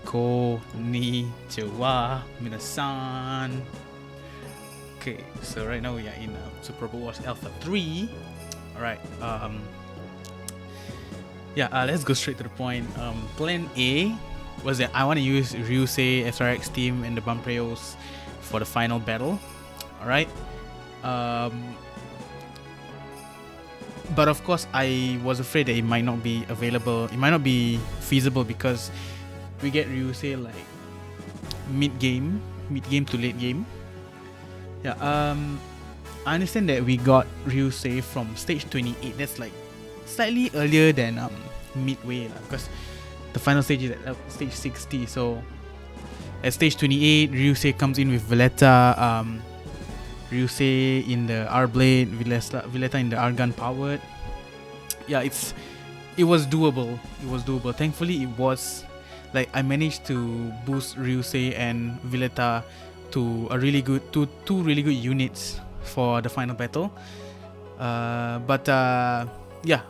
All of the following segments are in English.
Konnichiwa, minasan. Okay, so right now we are in Super Robot Wars Alpha 3. Alright, let's go straight to the point. Plan A was that I want to use Ryusei, SRX team, and the Bumpreos for the final battle. Alright. But of course, I was afraid that it might not be available. It might not be feasible because we get Ryusei like mid game to late game. Yeah. I understand that we got Ryusei from stage 28. That's like slightly earlier than midway, because the final stage is at stage 60. So at stage 28, Ryusei comes in with Valletta. Ryusei in the R-Blade, Valletta in the R-Gun powered. Yeah, it was doable. Thankfully, it was like I managed to boost Ryusei and Valletta to two really good units for the final battle. Yeah.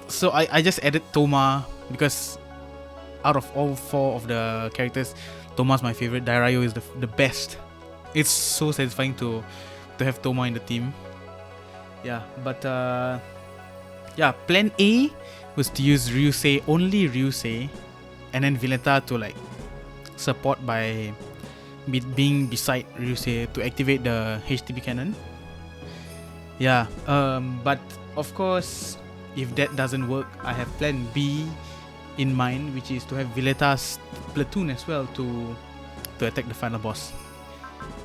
So I just added Toma because out of all four of the characters, Toma's my favorite. Dairayo is the best. It's so satisfying to have Toma in the team. Yeah, but plan A was to use only Ryusei, and then Valletta to like support by being beside Ryusei to activate the HTB cannon. Yeah, but of course, if that doesn't work, I have plan B in mind, which is to have Valletta's platoon as well to attack the final boss.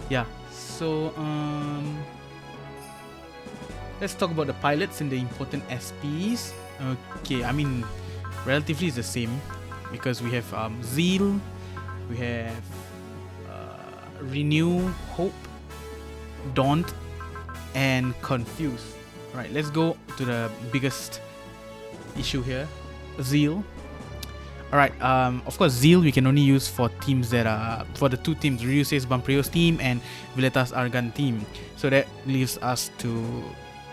Yeah, so let's talk about the pilots and the important SPs. Okay, I mean, relatively it's the same because we have Zeal, we have Renew, Hope, Daunt, and Confuse. Alright, let's go to the biggest issue here, Zeal. Alright, of course Zeal we can only use for teams that are for the two teams, Ryusei's Bumpreo's team and Valletta's R-Gun team. So that leaves us to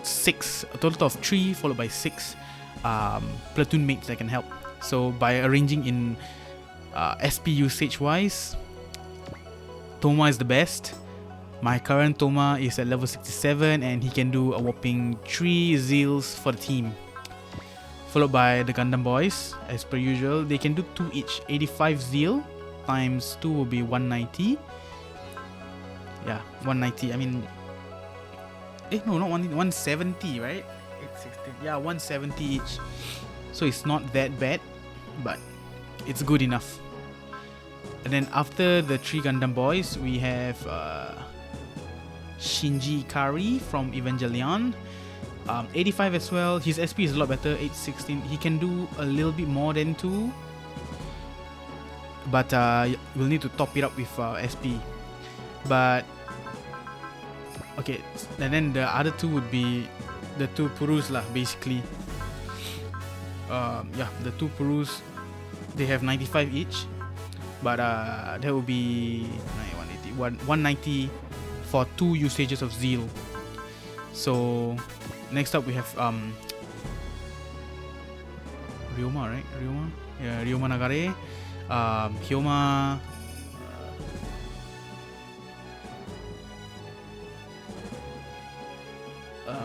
a total of 3 followed by 6 platoon mates that can help. So by arranging in SP usage wise, Toma is the best. My current Toma is at level 67 and he can do a whopping 3 Zeals for the team. Followed by the Gundam boys, as per usual. They can do 2 each. 85 Zeal times 2 will be 190. Yeah, 190. I mean, no, not 170, right? 860. Yeah, 170 each. So it's not that bad, but it's good enough. And then after the 3 Gundam boys, we have Shinji Ikari from Evangelion. 85 as well. His SP is a lot better, 816. He can do a little bit more than 2, but we'll need to top it up with SP. But okay, and then the other 2 would be the 2 Purus lah, basically. The 2 Purus, they have 95 each, but that would be 190 for 2 usages of Zeal. So next up we have Ryoma, right? Ryoma Nagare, Hyoma,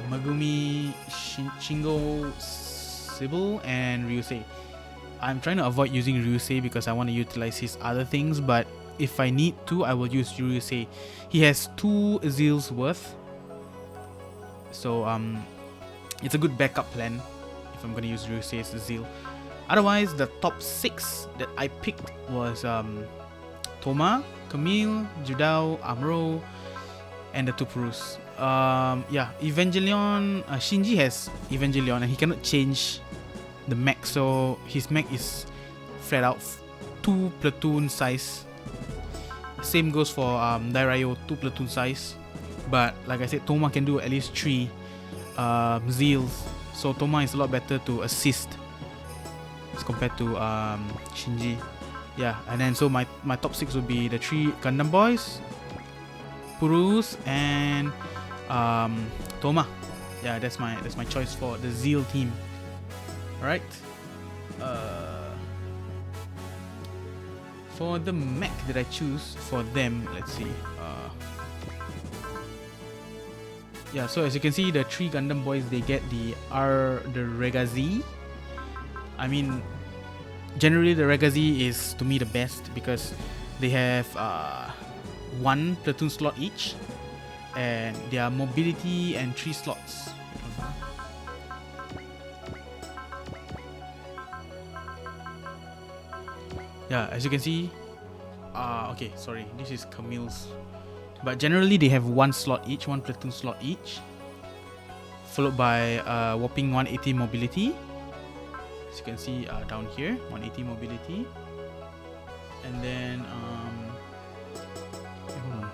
Megumi, Shingo, Sibyl, and Ryusei. I'm trying to avoid using Ryusei because I want to utilize his other things, but if I need to, I will use Ryusei. He has 2 Zeals worth, so it's a good backup plan if I'm going to use Ryusei as a Zeal. Otherwise, the top 6 that I picked was Toma, Camille, Judao, Amuro, and the 2 Purus. Evangelion, Shinji has Evangelion and he cannot change the mech, so his mech is flat out 2 platoon size. Same goes for Dairayo, 2 platoon size. But like I said, Toma can do at least 3 Zeals, so Toma is a lot better to assist as compared to Shinji. Yeah, and then so my top 6 would be the 3 Gundam boys, Purus, and Toma. Yeah, that's my choice for the Zeal team. Alright. For the mech that I choose for them, let's see. Yeah, so as you can see, the 3 Gundam boys, they get the Regazi. I mean, generally the Regazi is to me the best because they have 1 platoon slot each, and their mobility and 3 slots. Yeah, as you can see, okay, sorry, this is Camille's. But generally they have 1 slot each, 1 platoon slot each, followed by whopping 180 mobility. As you can see down here, 180 mobility, and then hold on.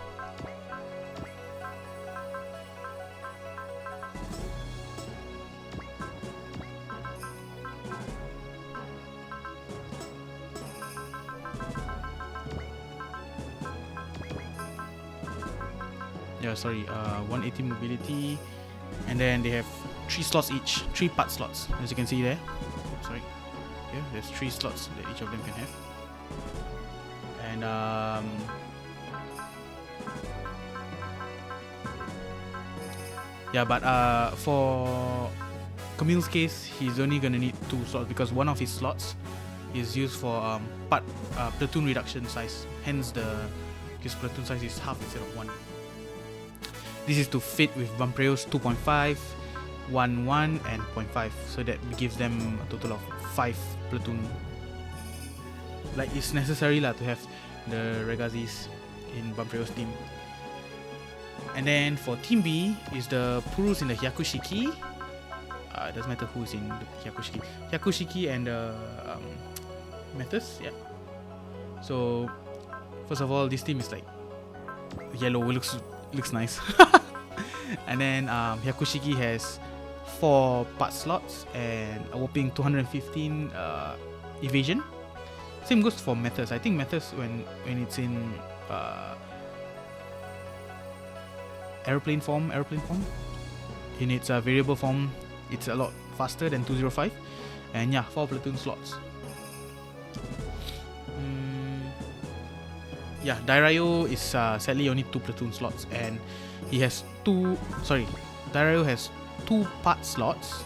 Yeah, sorry, 180 mobility, and then they have 3 slots each, 3 part slots, as you can see there. Sorry, here there's 3 slots that each of them can have, and yeah, but for Camille's case, he's only gonna need 2 slots because one of his slots is used for platoon reduction size. Hence, his platoon size is half instead of 1. This is to fit with Vampreo's 2.5, 1.1, and 0.5, so that gives them a total of 5 platoon. Like, it's necessary to have the Regazis in Vampreo's team. And then for Team B is the Purus in the Hyakushiki. It doesn't matter who's in the Hyakushiki. Hyakushiki and Methus, yeah. So first of all, this team is like yellow, looks nice. And then Hyakushiki has 4 part slots and a whopping 215 evasion. Same goes for Methus. I think Methus when it's in airplane form, in its variable form, it's a lot faster than 205. And yeah, 4 platoon slots. Yeah, Dairayo is sadly only 2 platoon slots, and he has Dairayo has 2 part slots,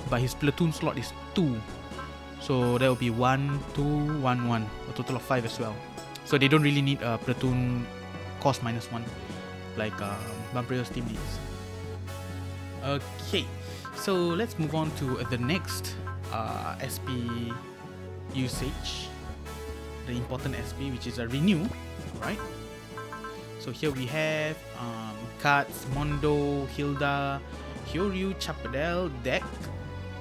but his platoon slot is 2. So that will be 1, 2, 1, 1, a total of 5 as well. So they don't really need a platoon cost -1 like Vampreo's team needs. Okay, so let's move on to the next SP usage. The important SP, which is a renew, right? So here we have Katz, Mondo, Hilda, Hyoryu, Chapadel, Deck,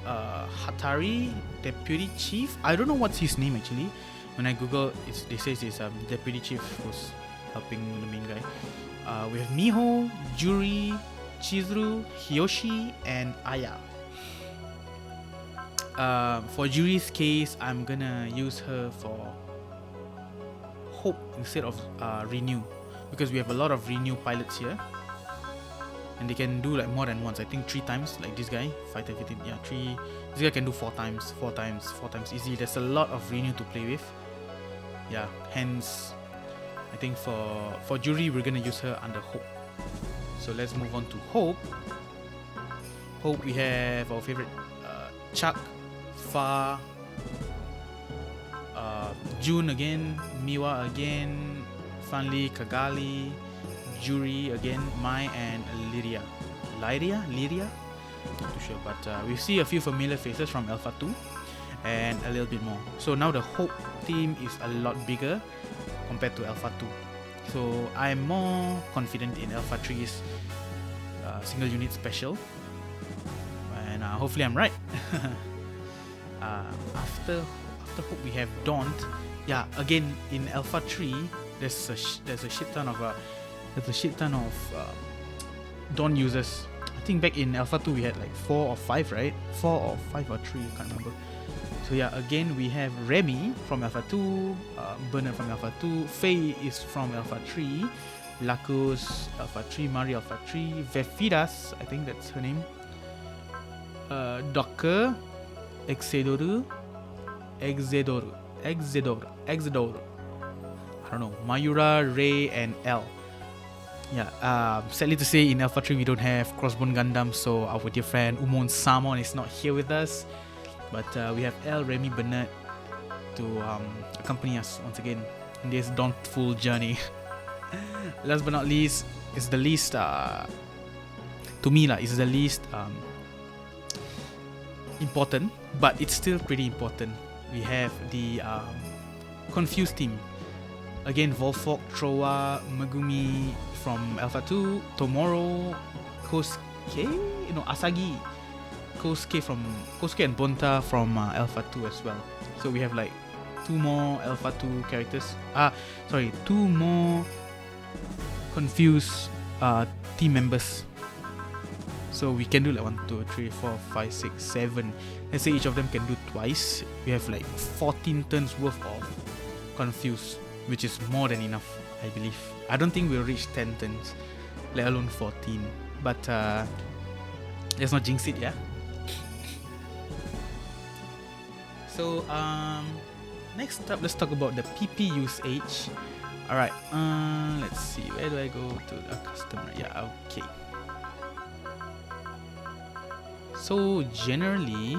Hatari, Deputy Chief. I don't know what's his name actually. When I Google, they say it's Deputy Chief who's helping the main guy. We have Miho, Juri, Chizuru, Hiyoshi, and Aya. For Juri's case, I'm gonna use her for Hope instead of Renew, because we have a lot of Renew pilots here, and they can do like more than once. I think 3 times, like this guy, Fighter 15. Yeah, 3. This guy can do 4 times easy. There's a lot of Renew to play with. Yeah, hence I think for Juri, we're gonna use her under Hope. So let's move on to Hope. Hope, we have our favorite Chuck, Fa, June again, Miwa again, Fanli, Kagali, Juri again, Mai, and Lyria. Not too sure, but we see a few familiar faces from Alpha 2 and a little bit more. So now the Hope team is a lot bigger compared to Alpha 2. So I'm more confident in Alpha 3's single unit special, and hopefully I'm right. After Hope we have Daunt. Yeah, again in Alpha 3 there's a shit ton of Dawn users. I think back in Alpha 2 we had like 4 or 5, right? 4 or 5 or 3, I can't remember. So yeah, again we have Remy from Alpha 2, Bernard from Alpha 2, Faye is from Alpha 3, Lacus Alpha 3, Mari Alpha 3, Vefidas, I think that's her name, Docker, Exedoru, I don't know, Mayura, Rei, and L. Yeah, sadly to say, in Alpha 3 we don't have Crossbone Gundam, so our dear friend Umon Samon is not here with us. But we have L, Remy, Bernard to accompany us once again in this daunting journey. Last but not least, is the least, to me is the least important, but it's still pretty important. We have the Confused team. Again, Volfok, Trowa, Megumi from Alpha 2, Tomorrow, Kosuke, Asagi, Kosuke and Bonta from Alpha 2 as well. So we have like 2 more Alpha 2 characters. Two more Confused team members. So we can do like 1, 2, 3, 4, 5, 6, 7. Let's say each of them can do twice. We have like 14 turns worth of Confused, which is more than enough, I believe. I don't think we'll reach 10 turns, let alone 14. But let's not jinx it, yeah? So next up, let's talk about the PP usage. Alright, let's see, where do I go to the customer? Yeah, okay. So generally,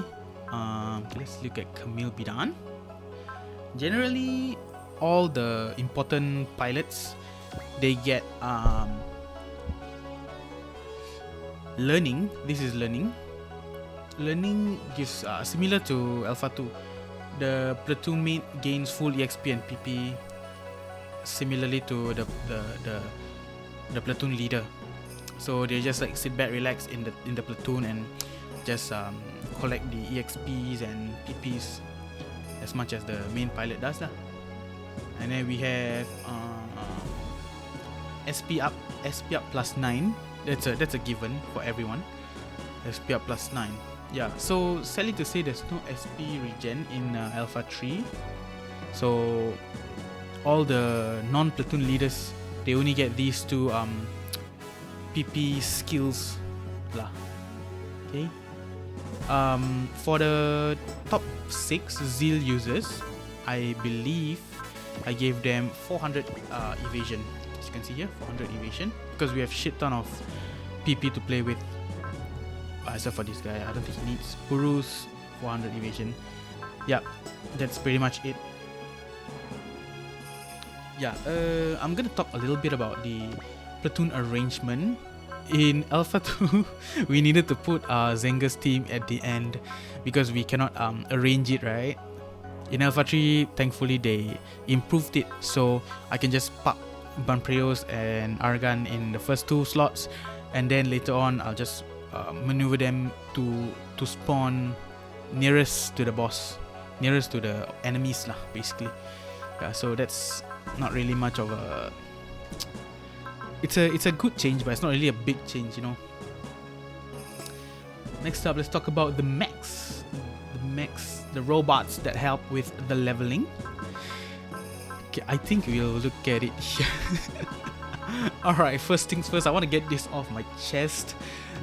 let's look at Camille Bidan. Generally, all the important pilots, they get learning. This is learning. Learning gives similar to Alpha 2. The platoon mate gains full EXP and PP, similarly to the platoon leader. So they just like sit back, relax in the platoon and just collect the EXPs and PPs as much as the main pilot does lah. And then we have SP up plus 9. That's a given for everyone. SP up plus 9. Yeah. So sadly to say, there's no SP regen in Alpha 3. So all the non-platoon leaders, they only get these 2 PP skills lah. Okay. For the top 6 Zeal users, I believe I gave them 400 evasion. As you can see here, 400 evasion, because we have shit ton of PP to play with. Except for this guy, I don't think he needs. Purus, 400 evasion. Yeah, that's pretty much it. Yeah, I'm gonna talk a little bit about the platoon arrangement. In Alpha 2, we needed to put Zenga's team at the end because we cannot arrange it, right? In Alpha 3, thankfully they improved it, so I can just park Banpreos and Argan in the first 2 slots, and then later on I'll just maneuver them to spawn nearest to the boss, nearest to the enemies lah, basically. Yeah, so that's not really much of a... It's a good change, but it's not really a big change, you know. Next up, let's talk about the mechs. The robots that help with the leveling. Okay, I think we'll look at it here. Alright, first things first, I want to get this off my chest.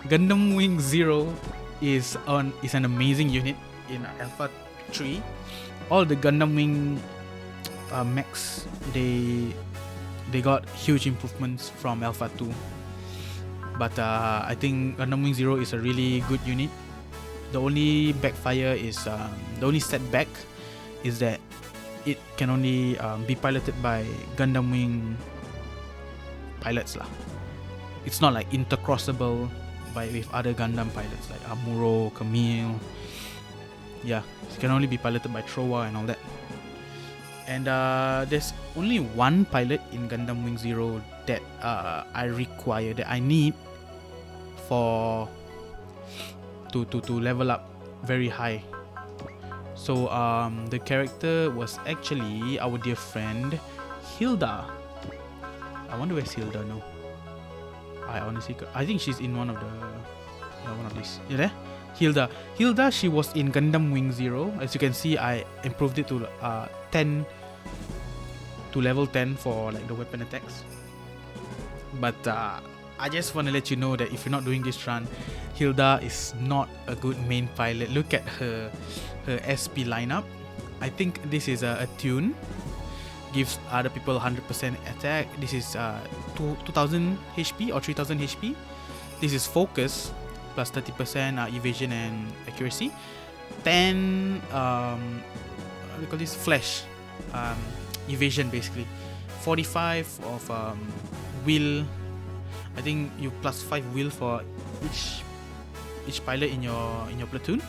Gundam Wing Zero is an amazing unit in Alpha 3. All the Gundam Wing mechs, they got huge improvements from Alpha 2. But I think Gundam Wing Zero is a really good unit. The only backfire is, the only setback is that it can only be piloted by Gundam Wing pilots lah. It's not like intercrossable with other Gundam pilots like Amuro, Camille. Yeah, it can only be piloted by Trowa and all that. And there's only one pilot in Gundam Wing Zero that I require, that I need for to level up very high. So the character was actually our dear friend Hilda. I wonder where's Hilda now. I think she's in one of these. You there? Hilda, she was in Gundam Wing Zero. As you can see, I improved it to 10 to level 10 for like the weapon attacks. But I just want to let you know that if you're not doing this run, Hilda is not a good main pilot. Look at her SP lineup. I think this is a tune gives other people 100% attack. This is 2000 HP or 3000 HP. This is focus plus 30% evasion and accuracy. 10 what do you call this, flash, evasion basically. 45 of will. I think you plus 5 will for each pilot in your platoon.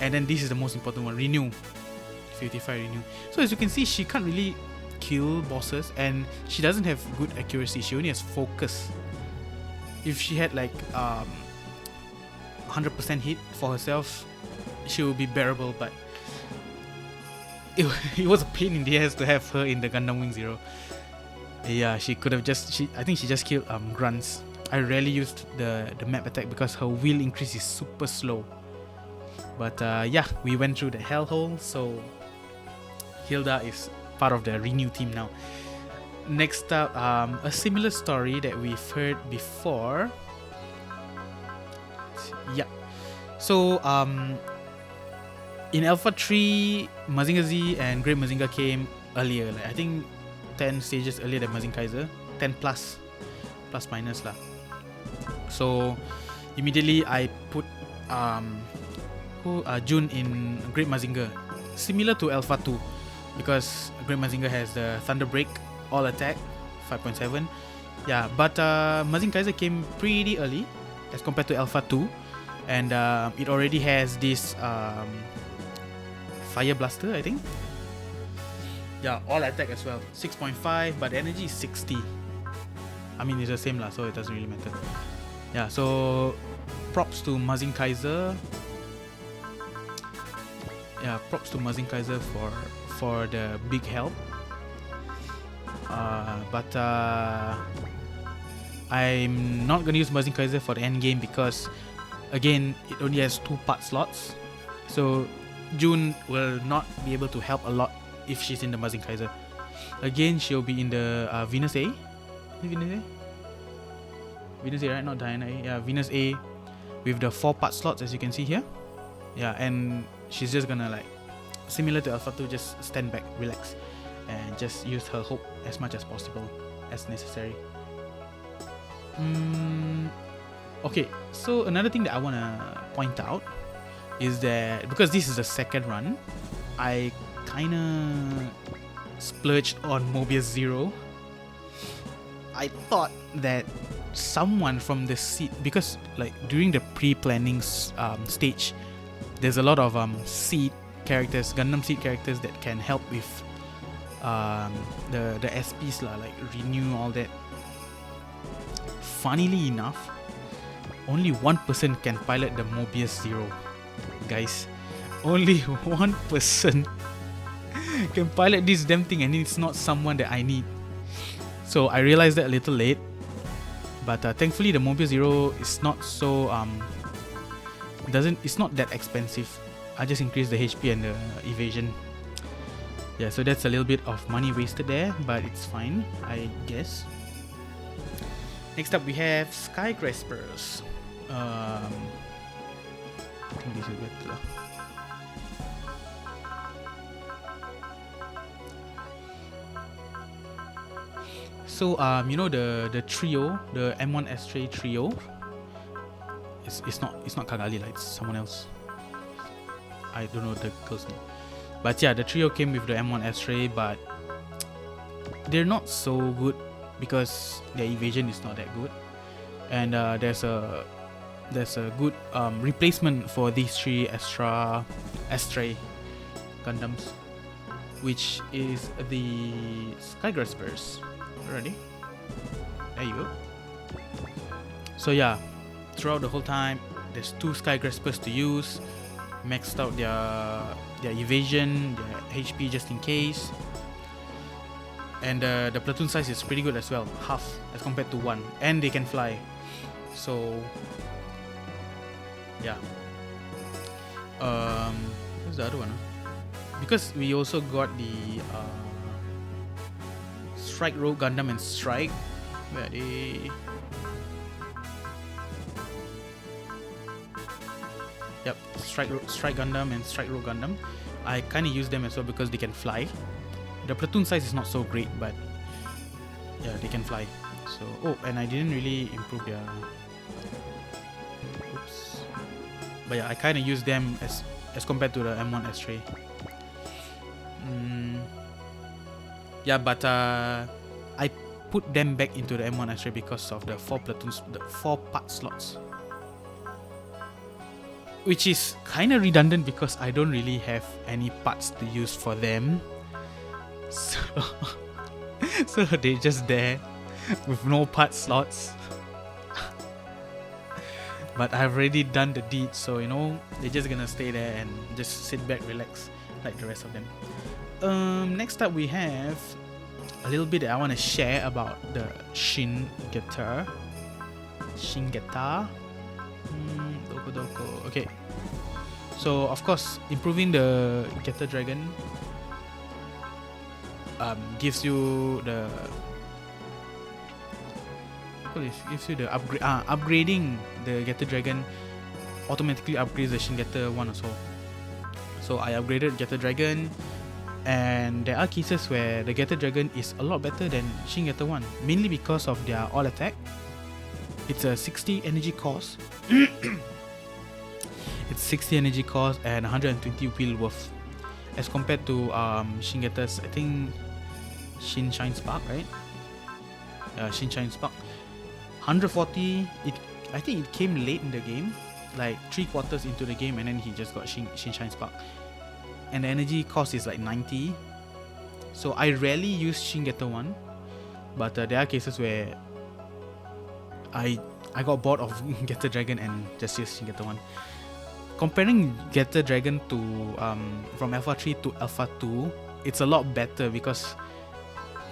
And then this is the most important one, renew. 55 renew. So as you can see, she can't really kill bosses, and she doesn't have good accuracy. She only has focus. If she had like 100% hit for herself, she would be bearable, but it was a pain in the ass to have her in the Gundam Wing Zero. Yeah, she could have I think she just killed grunts. I rarely used the map attack because her will increase is super slow. But yeah, we went through the hellhole, so Hilda is part of the Renew team now. Next up, a similar story that we've heard before. Yeah. So in Alpha 3, Mazinger Z and Great Mazinger came earlier. Like, I think 10 stages earlier than Mazing Kaiser. 10 plus minus lah. So immediately I put Jun in Great Mazinger, similar to Alpha 2, because Great Mazinger has the Thunder Break, all attack, 5.7. Yeah, but Mazing Kaiser came pretty early as compared to Alpha 2, and it already has this Fire Blaster, I think. Yeah, all attack as well, 6.5, but the energy is 60. I mean, it's the same lah, so it doesn't really matter. Yeah, so props to Mazing Kaiser. Yeah, props to Mazing Kaiser for the big help. But I'm not gonna use Mazing Kaiser for the end game because, again, it only has 2 part slots. So June will not be able to help a lot if she's in the Mazing Kaiser. Again, she'll be in the Venus A. Venus A? Venus A, right? Not Diana A. Yeah, Venus A with the 4 part slots, as you can see here. Yeah, and she's just gonna, like, similar to Alpha 2, just stand back, relax, and just use her hope as much as possible as necessary. Okay, so another thing that I wanna point out is that because this is the second run, I kinda splurged on Mobius Zero. I thought that someone from the seed, because like during the pre-planning stage, there's a lot of seed characters, Gundam seed characters that can help with the SPs lah, like renew, all that. Funnily enough, only one person can pilot the Mobius Zero, guys. Only one person can pilot this damn thing, and it's not someone that I need. So I realized that a little late, but thankfully the Mobius Zero is not so it's not that expensive. I just increased the HP and the evasion. Yeah, so that's a little bit of money wasted there, but it's fine, I guess. Next up we have Sky Graspers. I think this is better. So you know the trio, the M1 S3 trio. It's not Kagali, like, it's someone else. I don't know the girl's name. But yeah, the trio came with the M1 S3, but they're not so good because their evasion is not that good. And there's a good replacement for these 3 extra Astray Gundams, which is the Sky Graspers. Ready? There you go. So yeah, throughout the whole time, there's 2 Sky Graspers to use. Maxed out their evasion, their HP just in case. And the platoon size is pretty good as well, half as compared to 1, and they can fly. So yeah. What's the other one? Because we also got the Strike Rogue Gundam and Strike. Where are they? Yep, Strike Gundam and Strike Rogue Gundam. I kind of use them as well because they can fly. The platoon size is not so great, but yeah, they can fly. So, oh, and I didn't really improve their... Oops. But yeah, I kind of use them as compared to the M1 Astray. Yeah, but I put them back into the M1 Astray because of the 4 platoons, the 4 part slots. Which is kind of redundant because I don't really have any parts to use for them. So, so they're just there with no part slots. But I've already done the deed, so you know, they're just gonna stay there and just sit back, relax like the rest of them. Next up we have a little bit that I want to share about the Shin Getter. Shin Getter. Doko. Okay. So of course, improving the Getter Dragon gives you the upgrade. Upgrading the Getter Dragon automatically upgrades the Shin Getter 1 also. So I upgraded Getter Dragon, and there are cases where the Getter Dragon is a lot better than Shin Getter 1, mainly because of their all attack. It's a 60 energy cost. It's 60 energy cost and 120 wheel worth, as compared to Shin Getter's, I think Shin Shine Spark, right? Shin Shine Spark 140. I think it came late in the game, like 3/4 into the game, and then he just got Shin Shine Spark, and the energy cost is like 90. So I rarely use Shin Getter 1, but there are cases where I got bored of Getter Dragon and just used Shin Getter 1. Comparing Getter Dragon to from Alpha 3 to Alpha 2, it's a lot better because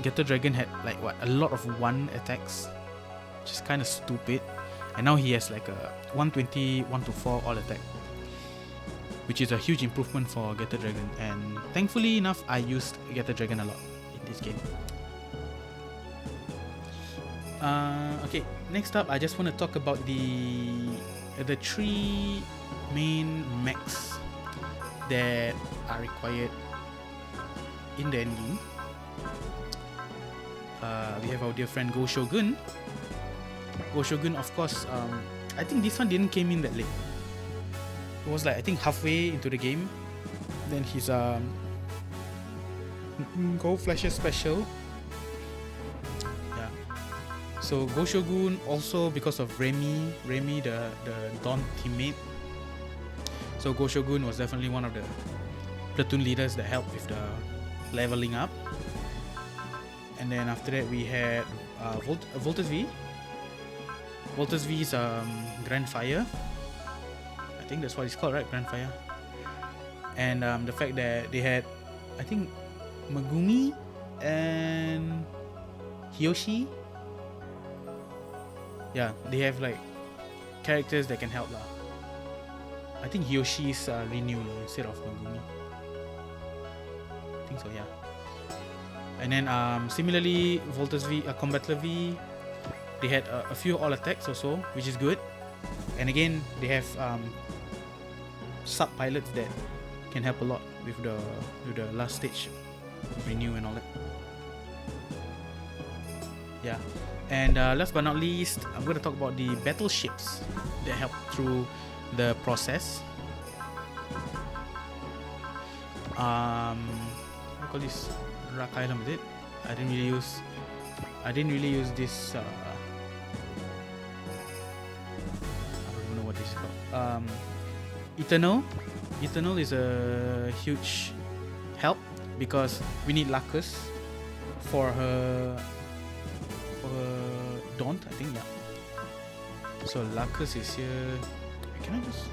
Getter Dragon had like a lot of 1 attacks, which is kind of stupid, and now he has like a 120 1-4 all attack, which is a huge improvement for Getter Dragon, and thankfully enough I used Getter Dragon a lot in this game. Okay, next up I just want to talk about the 3 main mechs that are required in the endgame. We have our dear friend Go Shogun. Go Shogun, of course, I think this one didn't came in that late. It was like, I think halfway into the game. Then his Go Flashes special. Yeah. So Go Shogun also because of Remy the Dawn teammate. So Go Shogun was definitely one of the platoon leaders that helped with the leveling up. And then after that we had Voltus V. Voltus V's Grand Fire. I think that's what it's called, right? Grand Fire. And the fact that they had, I think, Megumi and Hiyoshi. Yeah, they have like characters that can help lah. I think Hiyoshi's Renew instead of Megumi. I think so, yeah. And then similarly, Voltus V, Combattler V, they had a few all attacks also, which is good. And again, they have sub pilots that can help a lot with the last stage, Renew and all that. Yeah. And last but not least, I'm going to talk about the battleships that help through the process. What do you call this? Rock item, is it? I didn't really use this. I don't know what this is called. Eternal is a huge help because we need Lacus for her Daunt, I think, yeah. So Lacus is here. Can I just...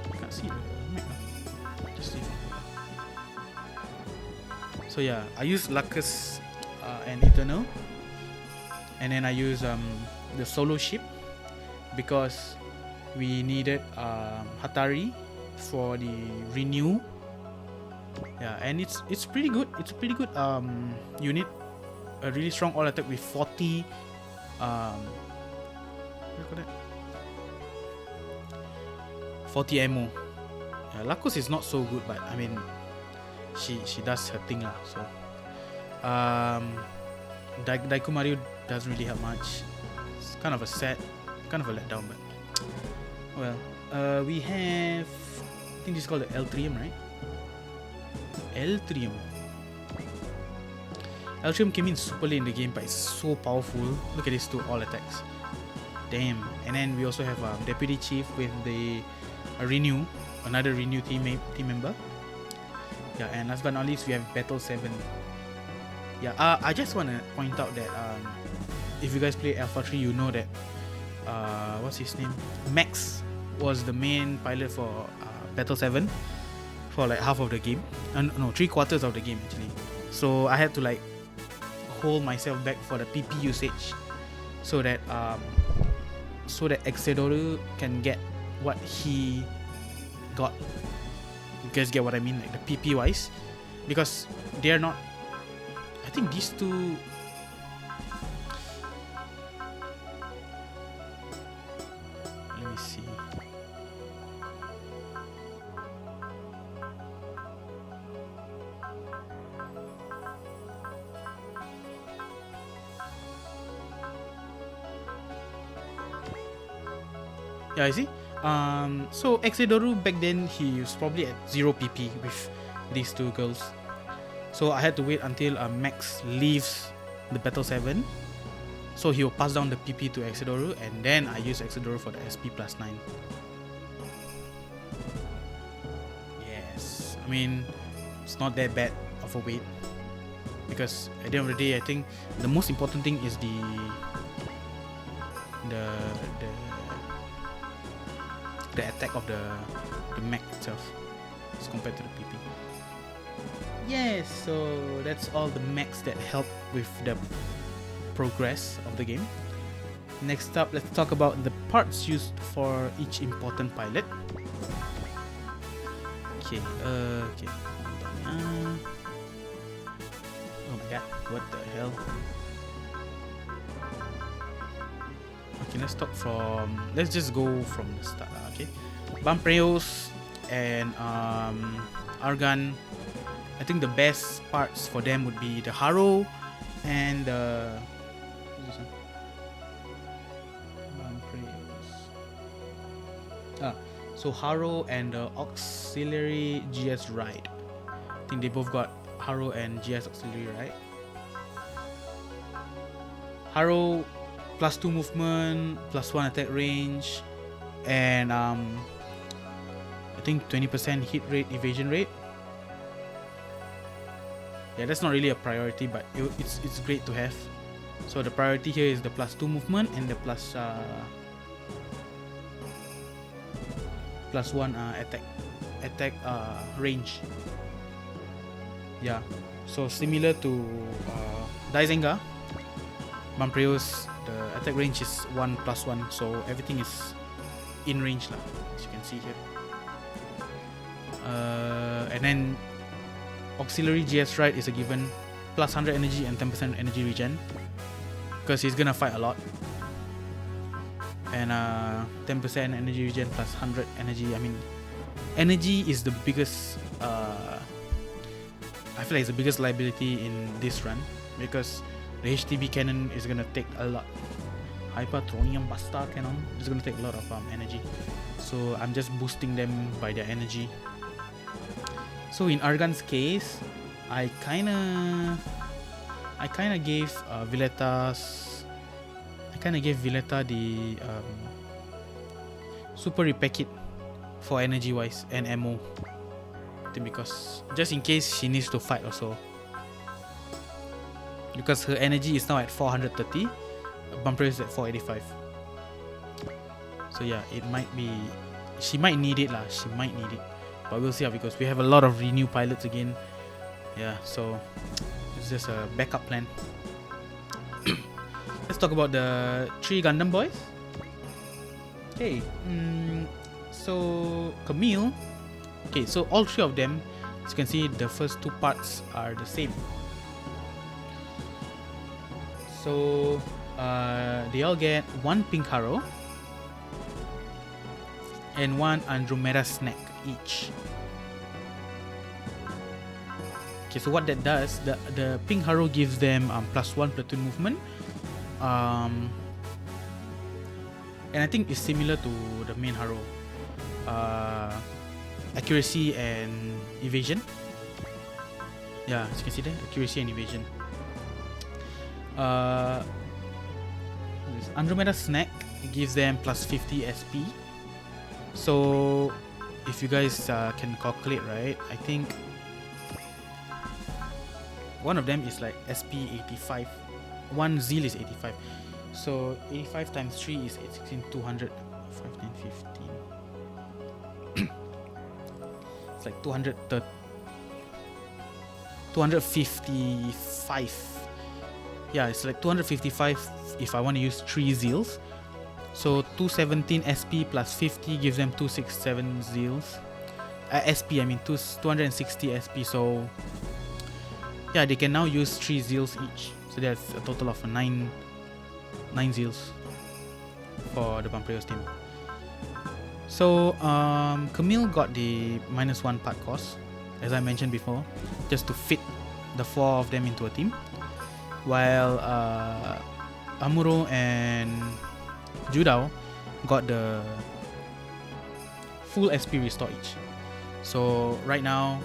I can't see the map. Just see. So yeah, I use Lacus and Eternal, and then I use the solo ship because we needed Hatari for the Renew. Yeah, and it's pretty good. It's a pretty good unit. A really strong all attack with 40 what do you call that? 40 ammo. Yeah, Lacus is not so good, but I mean she does her thing lah. So Daiku Mario doesn't really have much. It's kind of a letdown, but well, we have, I think this is called the L-Trium, right? L-Trium came in super late in the game, but it's so powerful. Look at these two all attacks. Damn. And then we also have Deputy Chief with the another Renew team member. Yeah, and last but not least, we have Battle 7. Yeah, I just want to point out that if you guys play Alpha 3, you know that what's his name? Max was the main pilot for Battle 7 for like half of the game. No, 3/4 of the game actually. So I had to like hold myself back for the PP usage so that Exedoru can get what he got. You guys get what I mean, like the PP wise, because they're not. I think these two. Let me see. Yeah, I see. So Exedoru back then, he was probably at 0 PP with these two girls. So I had to wait until Max leaves the Battle 7. So he will pass down the PP to Exedoru, and then I use Exedoru for the SP +9. Yes, I mean, it's not that bad of a wait, because at the end of the day, I think the most important thing is the attack of the mech itself as compared to the PP. Yes, so that's all the mechs that help with the progress of the game. Next up, let's talk about the parts used for each important pilot. Okay, okay. Oh my god, what the hell? Okay, let's just go from the start. Okay, Bumpreos and Argan. I think the best parts for them would be the Haro and the so Haro and the auxiliary GS Ride. I think they both got Haro and GS auxiliary, right? Haro +2 movement, +1 attack range, and I think 20% hit rate, evasion rate. Yeah, that's not really a priority, but it's great to have. So the priority here is the +2 movement and the +1 attack range. Yeah, so similar to Daizenga, Bumpreos, the attack range is 1+1, so everything is in range lah, as you can see here. And then auxiliary GS Ride is a given, +100 energy and 10% energy regen, because he's gonna fight a lot. And 10% energy regen plus 100 energy. I mean, energy is the biggest. I feel like it's the biggest liability in this run, because the HTB cannon is gonna take a lot. Hypertronium Basta cannon is gonna take a lot of energy, so I'm just boosting them by their energy. So in Argan's case, I kinda gave Villetta the super repair kit for energy wise and ammo, because just in case she needs to fight also, because her energy is now at 430, Bumper is at 485. So yeah, she might need it lah. She might need it, but we'll see how, because we have a lot of renew pilots again. Yeah, so it's just a backup plan. Let's talk about the 3 Gundam boys. Okay, so Camille. Okay, so all 3 of them, as you can see, the first 2 parts are the same. So they all get 1 pink Haro and 1 Andromeda snack each. Okay, so what that does, the pink Haro gives them +1 platoon movement. And I think it's similar to the main Haro. Accuracy and evasion. Yeah, as you can see there, accuracy and evasion. Andromeda Snack gives them +50 SP. So if you guys can calculate, right, I think one of them is like SP 85. One Zeal is 85. So 85 times 3 is 16, 200, 5, 10, 15. It's like 255. Yeah, it's like 255 if I want to use 3 Zeals. So 217 SP plus 50 gives them 267 Zeals. SP, I mean 260 SP. So yeah, they can now use 3 Zeals each. So that's a total of 9 Zeals for the Bumprios team. So Camille got the -1 part cost, as I mentioned before, just to fit the 4 of them into a team. While Amuro and Judao got the full SP restore each. So right now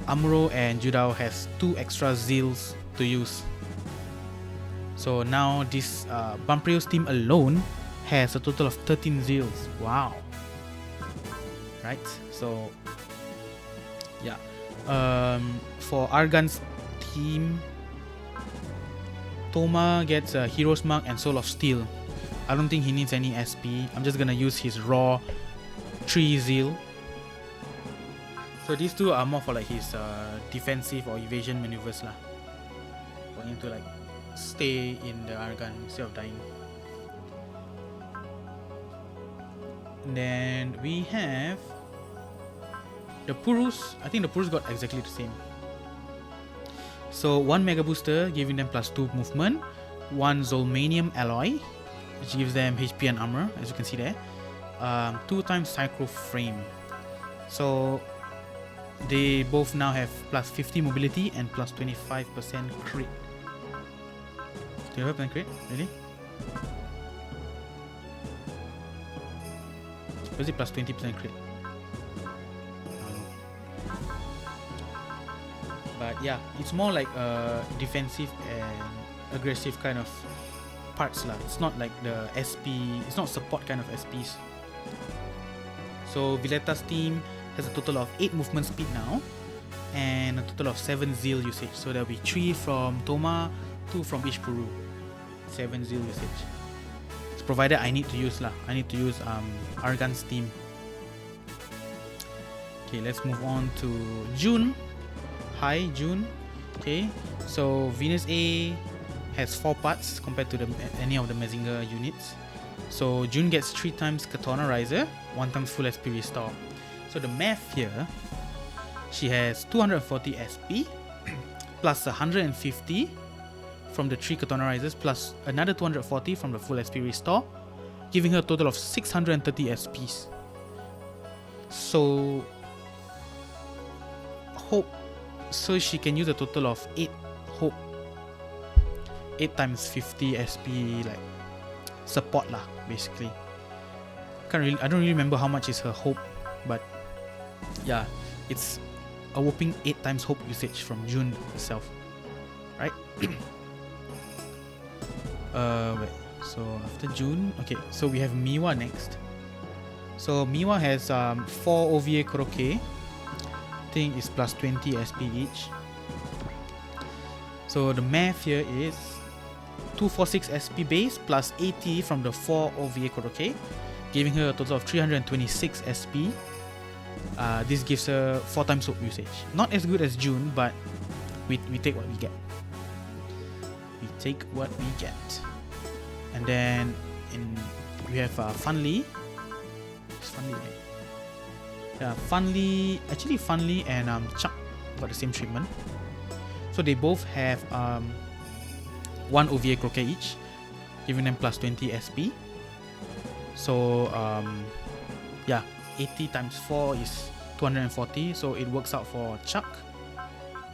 Amuro and Judao has 2 extra Zeals to use. So now this Bumprios team alone has a total of 13 Zeals. Wow. Right? So yeah. For Argan's team, Toma gets a Hero's Mark and Soul of Steel. I don't think he needs any SP. I'm just gonna use his raw 3 Zeal. So these two are more for like his defensive or evasion maneuvers lah. For him to like stay in the Argan instead of dying. And then we have the Purus. I think the Purus got exactly the same. So 1 Mega Booster giving them +2 movement, 1 Zolmanium Alloy which gives them HP and armor, as you can see there, 2 times Psycho Frame. So they both now have +50 mobility and +25% crit. 25% crit? Really? Or is it +20% crit? But yeah, it's more like a defensive and aggressive kind of parts lah. It's not like the SP, it's not support kind of SPs. So Villeta's team has a total of 8 movement speed now and a total of 7 Zeal usage. So there'll be 3 from Toma, 2 from each Puru. 7 Zeal usage. It's provided I need to use lah. I need to use Argan's team. Okay, let's move on to June. Hi June. Okay, so Venus A has 4 parts compared to any of the Mazinger units. So June gets 3 times Katana Riser, 1 times full SP restore. So the math here, she has 240 SP plus 150 from the 3 Katana Risers plus another 240 from the full SP restore, giving her a total of 630 SPs. So she can use a total of 8 hope, 8 times 50 SP like support lah, basically. I don't really remember how much is her hope, but yeah, it's a whopping 8 times hope usage from June herself, right? Wait, so after June, okay, so we have Miwa next. So Miwa has 4 OVA Kroke. I think it's +20 SP each. So the math here is 246 SP base plus 80 from the 4 OVA Kroke, giving her a total of 326 SP. This gives her 4 times hope usage. Not as good as June, but we take what we get. We take what we get. And then we have Funly. It's Funly, right? Yeah, Funly. Actually, Funly and Chuck got the same treatment. So they both have 1 OVA Kroke each, giving them +20 SP. So yeah, 80 times 4 is 240, so it works out for Chuck.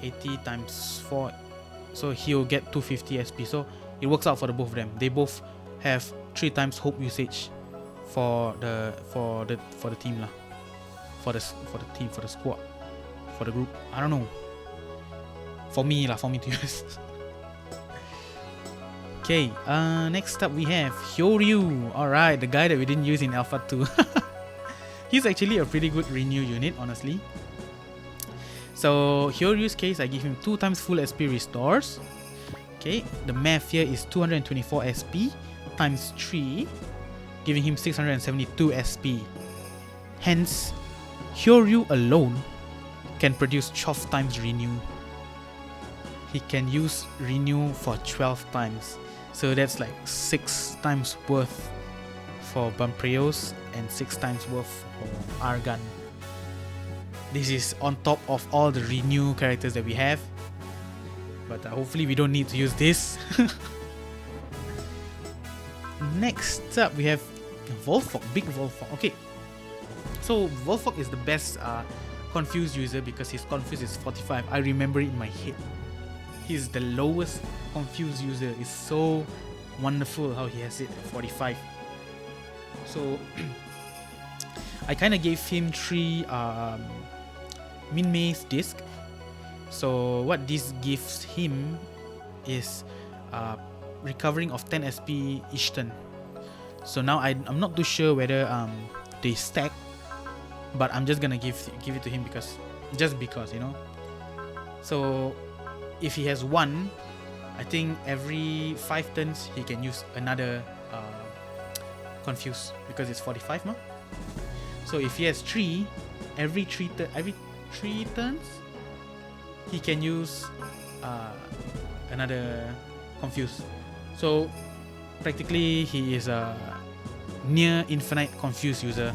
80 times 4, so he'll get 250 SP. So it works out for the both of them. They both have 3 times hope usage for the team lah, for the team, for the squad, for the group. I don't know. For me to use. Okay, next up we have Hyoryu. Alright, the guy that we didn't use in Alpha 2. He's actually a pretty good renew unit, honestly. So Hyoryu's case, I give him 2 times full SP restores. Okay, the math here is 224 SP times 3, giving him 672 SP. Hence, Hyoryu alone can produce 12 times renew. He can use renew for 12 times. So that's like 6 times worth for Bumpreos and 6 times worth for Aaaaaand. This is on top of all the renew characters that we have. But hopefully we don't need to use this. Next up we have Volfok, big Volfok. Okay, so Volfok is the best confused user because his confuse is 45. I remember it in my head. He's the lowest confused user. It's so wonderful how he has it at 45. So I kind of gave him 3 min maze disc. So what this gives him is recovering of 10 SP each turn. So now I'm not too sure whether they stack, but I'm just gonna give it to him because you know. So if he has 1, I think every 5 turns he can use another confuse because it's 45 ma. So if he has 3, every 3 turns he can use another confuse. So practically he is a near infinite confuse user,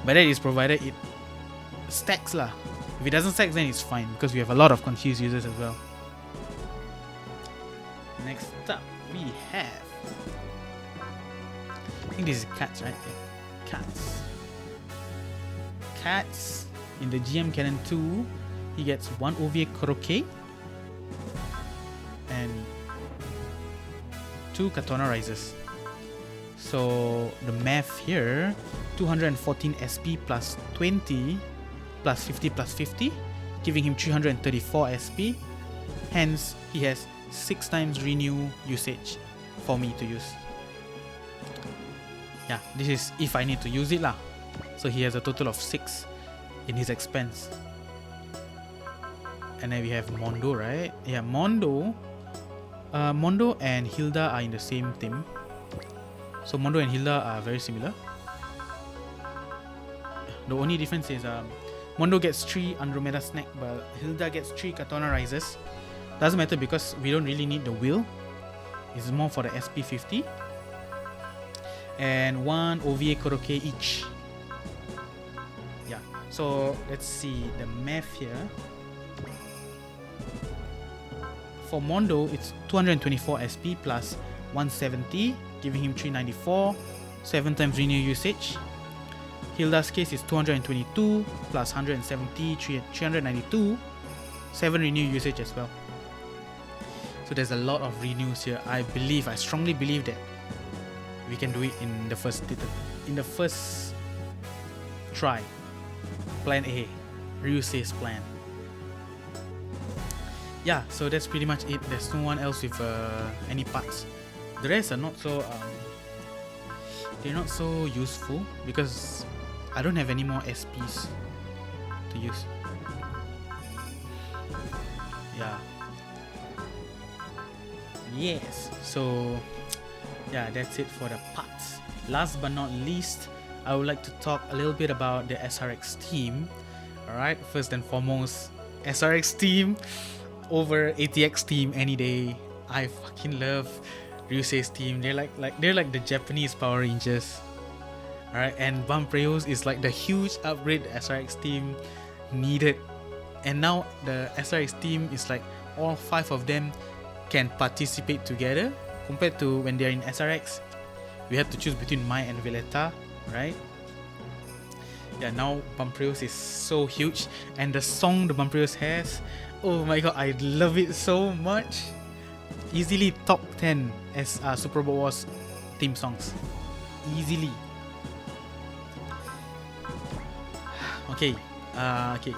but that is provided it stacks lah. If it doesn't stack, then it's fine because we have a lot of confused users as well. Next up we have, I think this is Cats, right? Yeah. Cats in the GM Canon 2, he gets 1 OVA Koroke and 2 Katana Rises. So the math here, 214 SP plus 20 plus 50 plus 50, giving him 334 SP. Hence, he has 6 times renew usage for me to use. Yeah, this is if I need to use it lah. So he has a total of 6 in his expense. And then we have Mondo, right? Yeah, Mondo and Hilda are in the same team. So Mondo and Hilda are very similar. The only difference is Mondo gets 3 Andromeda Snack, but Hilda gets 3 Katana Rises. Doesn't matter because we don't really need the wheel. It's more for the SP 50. And 1 OVA Koroke each. Yeah, so let's see the math here. For Mondo, it's 224 SP plus 170, giving him 394, 7 times renew usage. Hilda's case is 222 plus 170, 392, 7 renew usage as well. So there's a lot of renews here. I strongly believe that we can do it in the first try. Plan A, Ryusei's plan. Yeah, so that's pretty much it. There's no one else with any parts. The rest are not so they're not so useful because I don't have any more SPs to use. Yeah. Yes. So yeah, that's it for the parts. Last but not least, I would like to talk a little bit about the SRX team. Alright, first and foremost, SRX team over ATX team any day. I fucking love Ryusei's team. They're like the Japanese Power Rangers. Alright, and Bumpreos is like the huge upgrade the SRX team needed. And now the SRX team is like all 5 of them can participate together. Compared to when they're in SRX, we have to choose between Mai and Violetta, right? Yeah, now Bumprios is so huge, and the song the Bumprios has, oh my god, I love it so much. Easily top 10 as Super Bowl Wars theme songs. Easily. Okay, okay,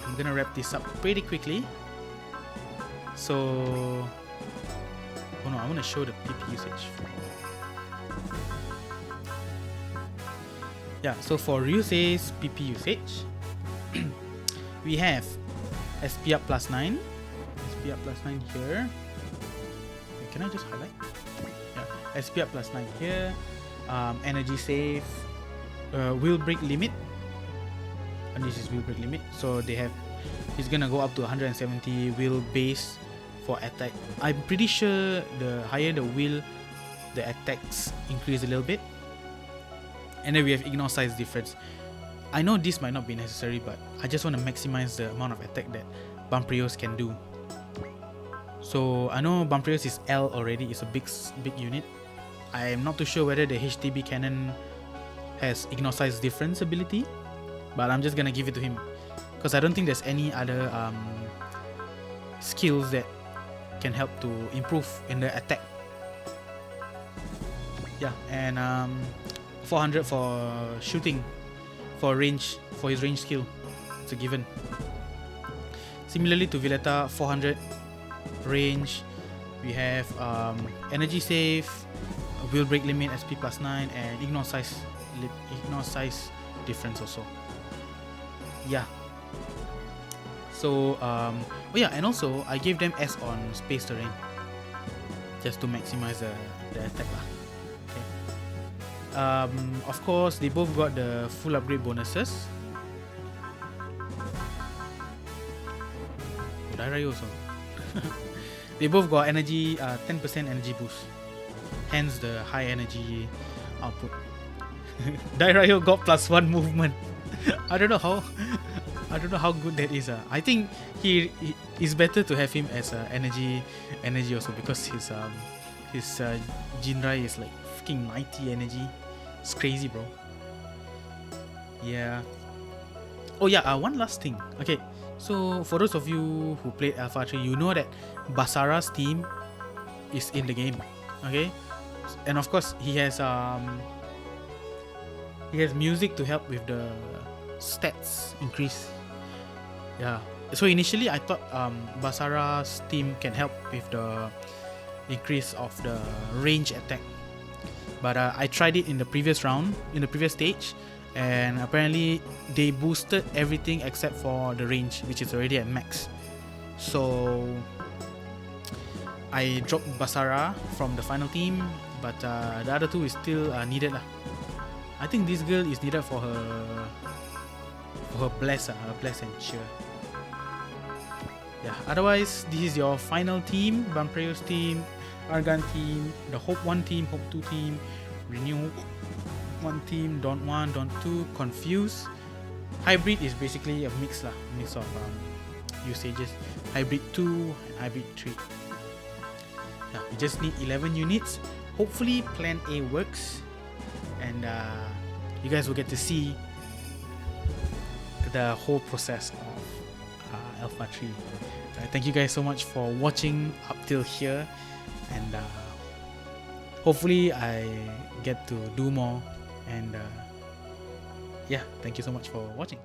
I'm gonna wrap this up pretty quickly. So, oh no, I want to show the PP usage. Yeah, so for Ryusei's PP usage, we have SP up +9, SP up +9 here. Wait, can I just highlight? Yeah, SP up +9 here. Energy save, wheel break limit, and this is wheel break limit. So they have, he's gonna go up to 170 wheel base for attack. I'm pretty sure the higher the wheel, the attacks increase a little bit. And then we have ignore size difference. I know this might not be necessary, but I just want to maximize the amount of attack that Bumprios can do. So I know Bumprios is L already, it's a big unit. I am not too sure whether the HTB cannon has ignore size difference ability, but I'm just gonna give it to him because I don't think there's any other skills that can help to improve in the attack. Yeah, and 400 for shooting, for range, for his range skill. It's a given. Similarly to Villetta, 400 range. We have energy save, wheel break limit, SP +9, and ignore size difference also. Yeah. So oh yeah, and also I gave them S on space terrain just to maximize the attack lah. Of course, they both got the full upgrade bonuses. Dairayo also. They both got energy, 10% energy boost. Hence the high energy output. Dairayo got +1 movement. I don't know how good that is. I think he is better to have him as energy also, because his Jinrai is like freaking 90 energy. It's crazy, bro. Yeah. Oh yeah, one last thing. Okay, so for those of you who played Alpha 3, you know that Basara's team is in the game. Okay, and of course he has music to help with the stats increase. Yeah. So initially I thought Basara's team can help with the increase of the range attack. But I tried it in the previous round, in the previous stage, and apparently they boosted everything except for the range, which is already at max. So I dropped Basara from the final team, but the other two is still needed lah. I think this girl is needed for her bless and cheer. Yeah. Otherwise, this is your final team: Bumprios team, Aaaaaand team, the Hope 1 team, Hope 2 team, Renew 1 team, Dawn 1, Dawn 2, Confuse. Hybrid is basically a mix of usages. Hybrid 2 and Hybrid 3. Yeah, we just need 11 units. Hopefully Plan A works, and you guys will get to see the whole process of Alpha 3. Thank you guys so much for watching up till here, and hopefully I get to do more, and yeah, thank you so much for watching.